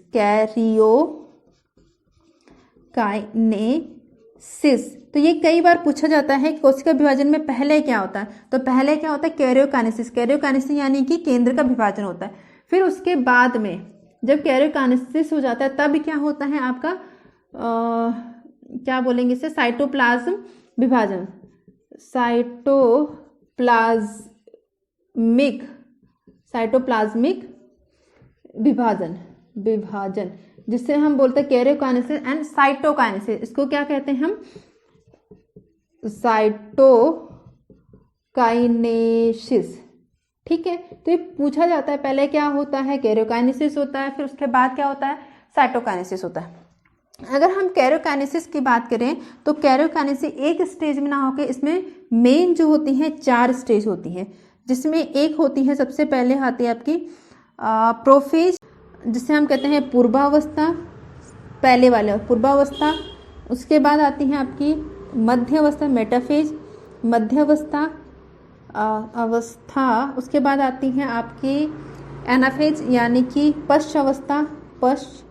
तो ये कई बार पूछा जाता है कि कोशिका विभाजन में पहले क्या होता है, तो पहले क्या होता है कैरियोकाइनेसिस यानी कि केंद्र का विभाजन होता है। फिर उसके बाद में जब कैरियोकाइनेसिस हो जाता है तब क्या होता है आपका क्या बोलेंगे इसे, साइटोप्लाज्म विभाजन, साइटोप्लाज्मिक विभाजन, जिससे हम बोलते हैं कैरियोकाइनेसिस एंड साइटोकाइनेसिस। इसको क्या कहते हैं हम, साइटोकाइनेसिस। ठीक है, तो ये पूछा जाता है पहले क्या होता है, कैरियोकाइनेसिस होता है, फिर उसके बाद क्या होता है, साइटोकाइनेसिस होता है। अगर हम कैरियोकाइनेसिस की बात करें तो कैरियोकाइनेसिस एक स्टेज में ना होकर इसमें मेन जो होती हैं 4 स्टेज होती हैं, जिसमें एक होती है, सबसे पहले आती है आपकी प्रोफेज, जिसे हम कहते हैं पूर्वावस्था, पहले वाले पूर्वावस्था। उसके बाद आती है आपकी मध्यावस्था, मेटाफेज, मध्यावस्था, अवस्था। उसके बाद आती है आपकी एनाफेज यानी कि पश्च अवस्था, पश्च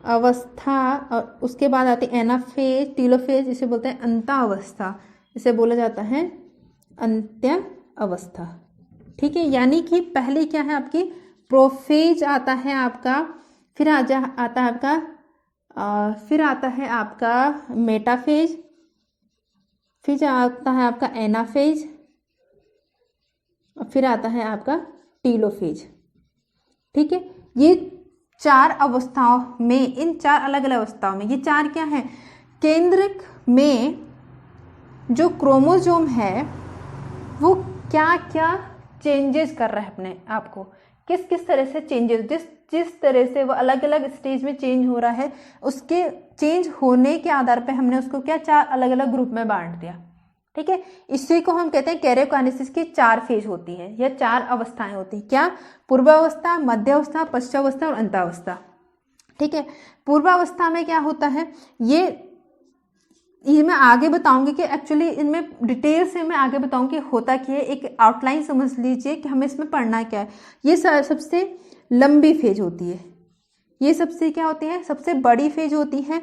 अवस्था। और उसके बाद आती है एनाफेज, टीलोफेज, इसे बोलते हैं अंत्य अवस्था, इसे बोला जाता है अंत्य अवस्था। ठीक है, यानी कि पहले क्या है आपकी प्रोफेज आता है आपका, फिर आता है आपका फिर आता है आपका मेटाफेज, फिर आता है आपका एनाफेज, और फिर आता है आपका टीलोफेज। ठीक है, ये 4 अवस्थाओं में, इन 4 अलग अलग अवस्थाओं में, ये 4 क्या है, केंद्रक में जो क्रोमोसोम है वो क्या क्या चेंजेस कर रहा है अपने आप को, किस किस तरह से चेंजेस, जिस तरह से वो अलग अलग स्टेज में चेंज हो रहा है, उसके चेंज होने के आधार पे हमने उसको क्या 4 अलग अलग ग्रुप में बांट दिया। ठीक है, इसी को हम कहते हैं कैरियोकाइनेसिस की 4 फेज होती है या 4 अवस्थाएं होती हैं। क्या, पूर्वावस्था, मध्यावस्था, पश्चावस्था और अंतावस्था। ठीक है, पूर्वावस्था में क्या होता है, ये मैं आगे बताऊंगी कि एक्चुअली इनमें डिटेल से मैं आगे बताऊंगी होता क्या है, एक आउटलाइन समझ लीजिए कि हमें इसमें पढ़ना क्या है। ये सबसे लंबी फेज होती है, ये सबसे क्या होती है, सबसे बड़ी फेज होती है।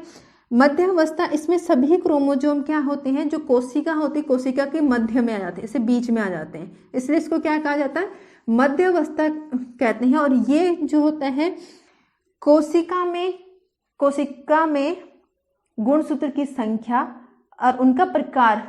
मध्यावस्था, इसमें सभी क्रोमोसोम क्या होते हैं, जो कोशिका होती है कोशिका के मध्य में आ जाते हैं, इसे बीच में आ जाते हैं, इसलिए इसको क्या कहा जाता है, मध्यावस्था कहते हैं। और ये जो होता है कोशिका में गुणसूत्र की संख्या और उनका प्रकार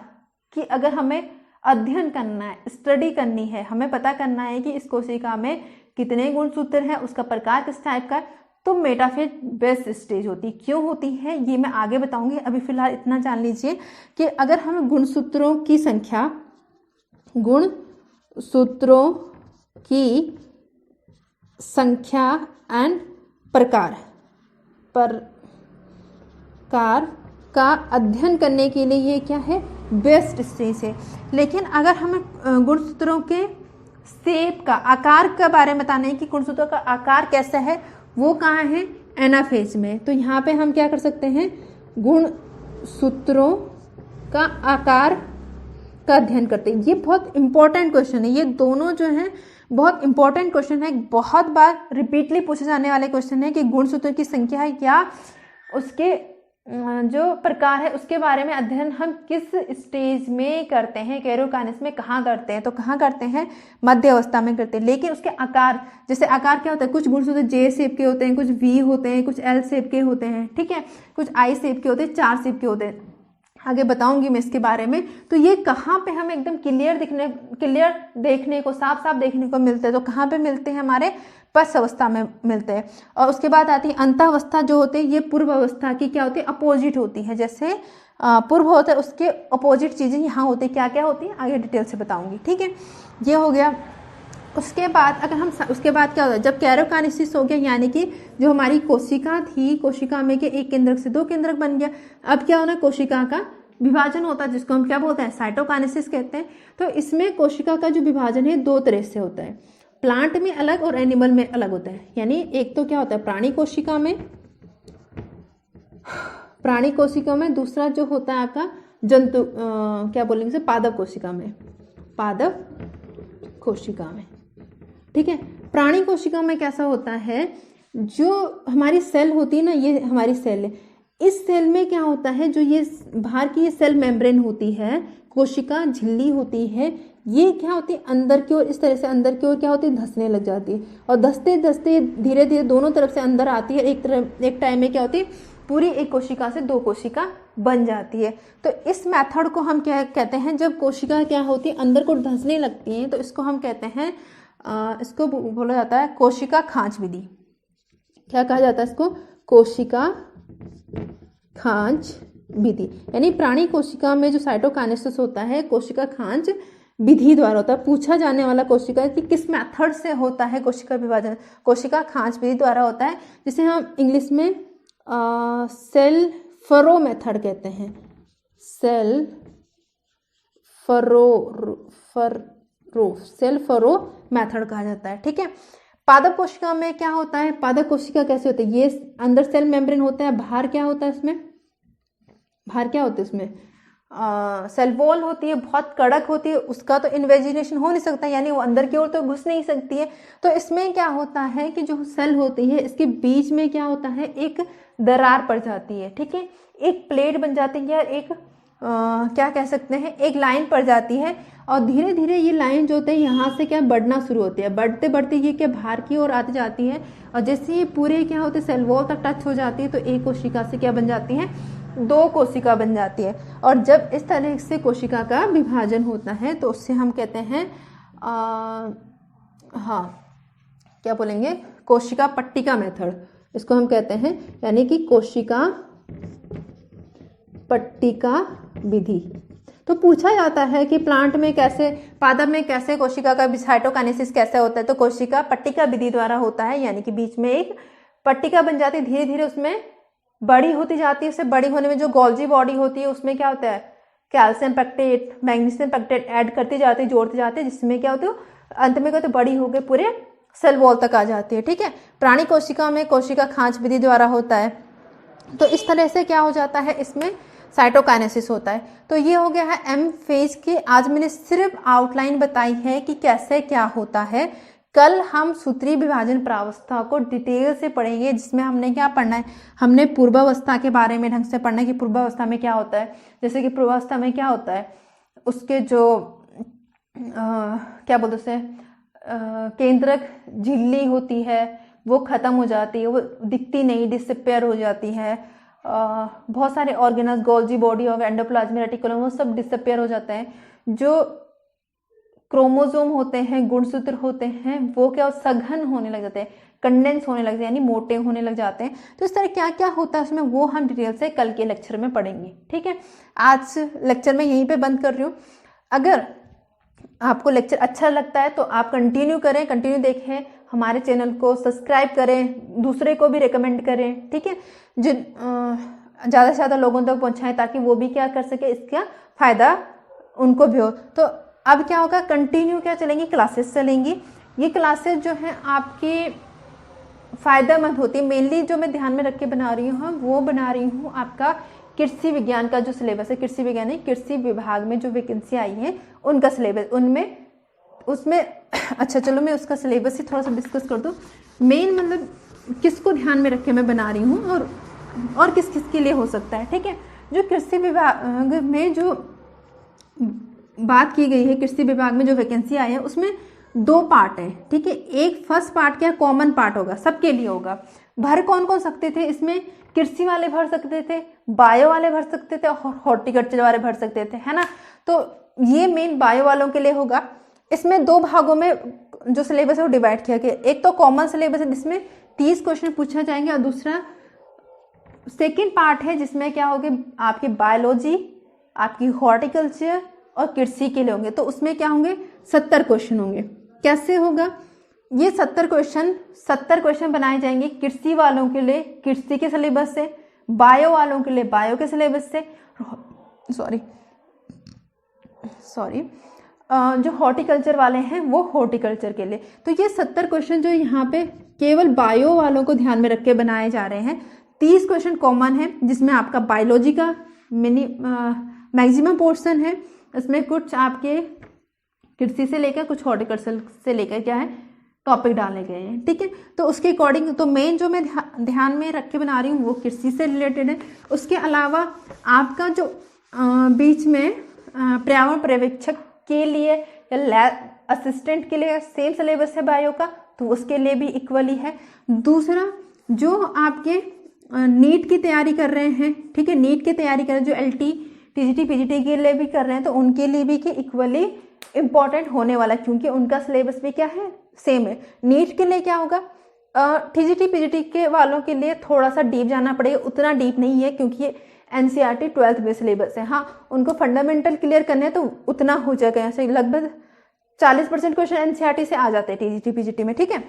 की अगर हमें अध्ययन करना है, स्टडी करनी है, हमें पता करना है कि इस कोशिका में कितने गुणसूत्र हैं, उसका प्रकार किस टाइप का है, तो मेटाफेज बेस्ट स्टेज होती है। क्यों होती है ये मैं आगे बताऊंगी, अभी फिलहाल इतना जान लीजिए कि अगर हम गुणसूत्रों की संख्या एंड प्रकार का अध्ययन करने के लिए ये क्या है, बेस्ट स्टेज है। लेकिन अगर हमें गुणसूत्रों के शेप का, आकार के बारे में बताना है कि गुणसूत्रों का आकार कैसा है, वो कहाँ है, एनाफेज में। तो यहाँ पे हम क्या कर सकते हैं, गुणसूत्रों का आकार का अध्ययन करते हैं। ये बहुत इंपॉर्टेंट क्वेश्चन है, ये दोनों जो हैं बहुत इंपॉर्टेंट क्वेश्चन है, बहुत बार रिपीटली पूछे जाने वाले क्वेश्चन है कि गुणसूत्रों की संख्या है या उसके जो प्रकार है उसके बारे में अध्ययन हम किस स्टेज में करते हैं, कैरियोकाइनेसिस में कहाँ करते हैं, तो कहाँ करते हैं, मध्य अवस्था में करते हैं। लेकिन उसके आकार, जैसे आकार क्या होता है, कुछ गुणसूत्र जे शेप के होते हैं, कुछ वी होते हैं, कुछ एल शेप के होते हैं, ठीक है, कुछ आई शेप के होते हैं, 4 शेप के होते हैं, आगे बताऊंगी मैं इसके बारे में। तो ये कहाँ पे हमें एकदम क्लियर देखने को, साफ साफ देखने को मिलते हैं, तो कहाँ पे मिलते हैं, हमारे पश्च अवस्था में मिलते हैं। और उसके बाद आती है अंतावस्था, जो होते हैं ये पूर्व अवस्था की क्या होती है, अपोजिट होती है। जैसे पूर्व होता है उसके अपोजिट चीजें यहाँ होती है, क्या क्या होती है आगे डिटेल से बताऊंगी। ठीक है, ये हो गया। उसके बाद अगर हम उसके बाद क्या होता है, जब कैरियोकाइनेसिस हो गया, यानी कि जो हमारी कोशिका थी, कोशिका में के एक केंद्रक से 2 केंद्रक बन गया, अब क्या होना, कोशिका का विभाजन होता है, जिसको हम क्या बोलते हैं, साइटोकाइनेसिस कहते हैं। तो इसमें कोशिका का जो विभाजन है 2 तरह से होता है, प्लांट में अलग और एनिमल में अलग होता है। यानी एक तो क्या होता है प्राणी कोशिका में, दूसरा जो होता है आपका जंतु क्या बोलेंगे, पादप कोशिका में। ठीक है, प्राणी कोशिका में कैसा होता है, जो हमारी सेल होती है ना, ये हमारी सेल है, इस सेल में क्या होता है, जो ये बाहर की ये सेल मेम्ब्रेन होती है, कोशिका झिल्ली होती है, ये क्या होती है अंदर की ओर, इस तरह से अंदर की ओर क्या होती है, धंसने लग जाती है, और धंसते धंसते धीरे धीरे दोनों तरफ से अंदर आती है, एक टाइम में क्या होती है, पूरी एक कोशिका से 2 कोशिका बन जाती है। तो इस मेथड को हम क्या कहते हैं, जब कोशिका क्या होती है अंदर को धंसने लगती है, तो इसको हम कहते हैं, इसको बोला जाता है कोशिका खांच विधि। क्या कहा जाता है इसको, कोशिका खांच विधि। यानी प्राणी कोशिका में जो साइटोकाइनेसिस होता है कोशिका खांच विधि द्वारा होता है। पूछा जाने वाला कोशिका कि किस मेथड से होता है कोशिका विभाजन, कोशिका खांच विधि द्वारा होता है, जिसे हम इंग्लिश में सेल फरो मेथड कहते हैं, सेल फरो मेथड कहा जाता है। ठीक है, पादप कोशिका में क्या होता है, पादप कोशिका कैसे होती है, ये अंदर सेल मेम्ब्रेन होता है, बाहर क्या होता है इसमें, बाहर क्या होता है इसमें, सेल वॉल होती है बहुत कड़क होती है, उसका तो इन्वेजिनेशन हो नहीं सकता, यानी वो अंदर की ओर तो घुस नहीं सकती है। तो इसमें क्या होता है कि जो सेल होती है इसके बीच में क्या होता है, एक दरार पड़ जाती है, ठीक है, एक प्लेट बन जाती है, या एक क्या कह सकते हैं, एक लाइन पड़ जाती है। और धीरे धीरे ये लाइन जो होती है यहाँ से क्या बढ़ना शुरू होती है, बढ़ते बढ़ते ये क्या बाहर की ओर आती जाती है, और जैसे ये पूरे क्या होते हैं सेल वॉल तक टच हो जाती है, तो एक कोशिका से क्या बन जाती है, दो कोशिका बन जाती है। और जब इस तरह से कोशिका का विभाजन होता है तो उससे हम कहते हैं हाँ क्या बोलेंगे, कोशिका पट्टिका मेथड, इसको हम कहते हैं, यानी कि कोशिका पट्टिका विधि। तो पूछा जाता है कि प्लांट में कैसे, पादप में कैसे कोशिका का साइटोकाइनेसिस कैसे होता है, तो कोशिका पट्टिका विधि द्वारा होता है, यानी कि बीच में एक पट्टिका बन जाती है, धीरे धीरे उसमें बड़ी होती जाती है। उससे बड़ी होने में जो गोल्जी बॉडी होती है उसमें क्या होता है, calcium pectate, magnesium pectate add करती जाती है, जोड़ते जाते हैं, जिसमें क्या होता है अंत में क्या होता है, बड़ी होकर पूरे सेल वॉल तक आ जाती है, ठीक है। प्राणी कोशिका में कोशिका खांच विधि द्वारा होता है। तो इस तरह से क्या हो जाता है, इसमें साइटोकाइनेसिस होता है। तो ये हो गया है एम फेज की। आज मैंने सिर्फ आउटलाइन बताई है कि कैसे क्या होता है। कल हम सूत्रीय विभाजन प्रावस्था को डिटेल से पढ़ेंगे, जिसमें हमने क्या पढ़ना है, हमने पूर्वावस्था के बारे में ढंग से पढ़ना है कि पूर्वावस्था में क्या होता है। जैसे कि पूर्वावस्था में क्या होता है, उसके जो क्या बोलते उसे, केंद्रक झिल्ली होती है वो खत्म हो जाती है, वो दिखती नहीं, डिसअपेयर हो जाती है। बहुत सारे ऑर्गेनल्स, गोल्जी बॉडी और एंडोप्लाज्मिक रेटिकुलम, वो सब डिसअपेयर हो जाते हैं। जो क्रोमोसोम होते हैं, गुणसूत्र होते हैं, वो क्या सघन होने लग जाते हैं, कंडेंस होने लग जाते हैं, यानी मोटे होने लग जाते हैं। तो इस तरह क्या क्या होता है उसमें, वो हम डिटेल से कल के लेक्चर में पढ़ेंगे, ठीक है। आज लेक्चर में यहीं पे बंद कर रही हूँ। अगर आपको लेक्चर अच्छा लगता है तो आप कंटिन्यू करें, कंटिन्यू देखें, हमारे चैनल को सब्सक्राइब करें, दूसरे को भी रिकमेंड करें, ठीक है, जो ज़्यादा से ज़्यादा लोगों तक पहुँचाएं, ताकि वो भी क्या कर सके, इसका फ़ायदा उनको भी हो। तो अब क्या होगा, कंटिन्यू क्या चलेंगी, क्लासेस चलेंगी। ये क्लासेस जो हैं आपकी फ़ायदेमंद होती है। मेनली जो मैं ध्यान में रख के बना रही हूँ, वो बना रही हूँ आपका कृषि विज्ञान का जो सिलेबस है, कृषि विज्ञान है, कृषि विभाग में जो वैकेंसी आई है उनका सिलेबस, उनमें उसमें अच्छा चलो मैं उसका सिलेबस ही थोड़ा सा डिस्कस कर दूँ। मेन मतलब किसको ध्यान में रख के मैं बना रही हूँ और किस किस के लिए हो सकता है, ठीक है। जो कृषि विभाग में जो बात की गई है, कृषि विभाग में जो वैकेंसी आई है उसमें दो पार्ट है, ठीक है। एक फर्स्ट पार्ट क्या कॉमन पार्ट होगा, सबके लिए होगा। भर कौन कौन सकते थे इसमें, कृषि वाले भर सकते थे, बायो वाले भर सकते थे, और हॉर्टिकल्चर वाले भर सकते थे, है ना। तो ये मेन बायो वालों के लिए होगा। इसमें दो भागों में जो सिलेबस है वो डिवाइड किया गया। एक तो कॉमन सिलेबस है जिसमें 30 क्वेश्चन पूछा जाएंगे, और दूसरा सेकेंड पार्ट है जिसमें क्या होगा, आपकी बायोलॉजी, आपकी हॉर्टिकल्चर और कृषि के लिए होंगे। तो उसमें क्या होंगे, 70 क्वेश्चन होंगे। कैसे होगा ये 70 क्वेश्चन बनाए जाएंगे कृषि वालों के लिए कृषि के सिलेबस से, बायो वालों के लिए बायो के सिलेबस से, सॉरी जो हॉर्टिकल्चर वाले हैं वो हॉर्टिकल्चर के लिए। तो ये 70 क्वेश्चन जो यहाँ पे केवल बायो वालों को ध्यान में रख के बनाए जा रहे हैं। 30 क्वेश्चन कॉमन है जिसमें आपका बायोलॉजी का मैक्सिमम पोर्शन है, इसमें कुछ आपके कृषि से लेकर कुछ हॉर्टिकल्चर से लेकर क्या है टॉपिक डाले गए हैं, ठीक है। तो उसके अकॉर्डिंग तो मेन जो मैं ध्यान में रख के बना रही हूँ वो कृषि से रिलेटेड है। उसके अलावा आपका जो बीच में पर्यावरण पर्यवेक्षक के लिए या लैब असिस्टेंट के लिए सेम सिलेबस है बायो का, तो उसके लिए भी इक्वली है। दूसरा जो आपके नीट की तैयारी कर रहे हैं, ठीक है, नीट की तैयारी कर रहे हैं, जो LT TGT PGT के लिए भी कर रहे हैं, तो उनके लिए भी कि इक्वली इम्पॉर्टेंट होने वाला, क्योंकि उनका सिलेबस भी क्या है सेम है। नीट के लिए क्या होगा, TGT PGT के वालों के लिए थोड़ा सा डीप जाना पड़ेगा, उतना डीप नहीं है क्योंकि ये NCERT 12th बेस सिलेबस है। हाँ, उनको फंडामेंटल क्लियर करने हैं तो उतना हो जाएगा, ऐसे लगभग 40% क्वेश्चन NCERT से आ जाते हैं TGT PGT में, ठीक है।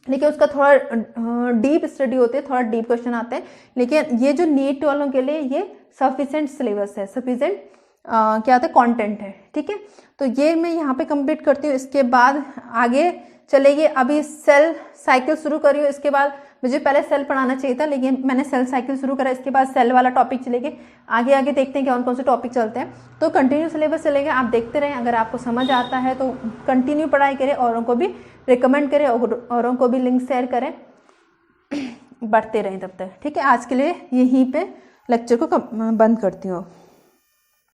लेकिन उसका थोड़ा डीप स्टडी होते हैं, थोड़ा डीप क्वेश्चन आते हैं। लेकिन ये जो नीट वालों के लिए ये सफिशिएंट सिलेबस है, सफिशिएंट क्या होता है कंटेंट है, ठीक है। तो ये मैं यहाँ पे कंप्लीट करती हूँ। इसके बाद आगे चलेगी, अभी सेल साइकिल शुरू करी हूँ, इसके बाद मुझे पहले सेल पढ़ाना चाहिए था, लेकिन मैंने सेल साइकिल शुरू करा, इसके बाद सेल वाला टॉपिक चलेंगे। आगे आगे देखते हैं कौन कौन से टॉपिक चलते हैं। तो कंटिन्यू सिलेबस चलेगा, आप देखते रहें। अगर आपको समझ आता है तो कंटिन्यू पढ़ाई करें, औरों को भी रिकमेंड करें, औरों को भी लिंक शेयर करें, बढ़ते रहें तब तक। ठीक है, आज के लिए यहीं पे लेक्चर को बंद करती हूँ।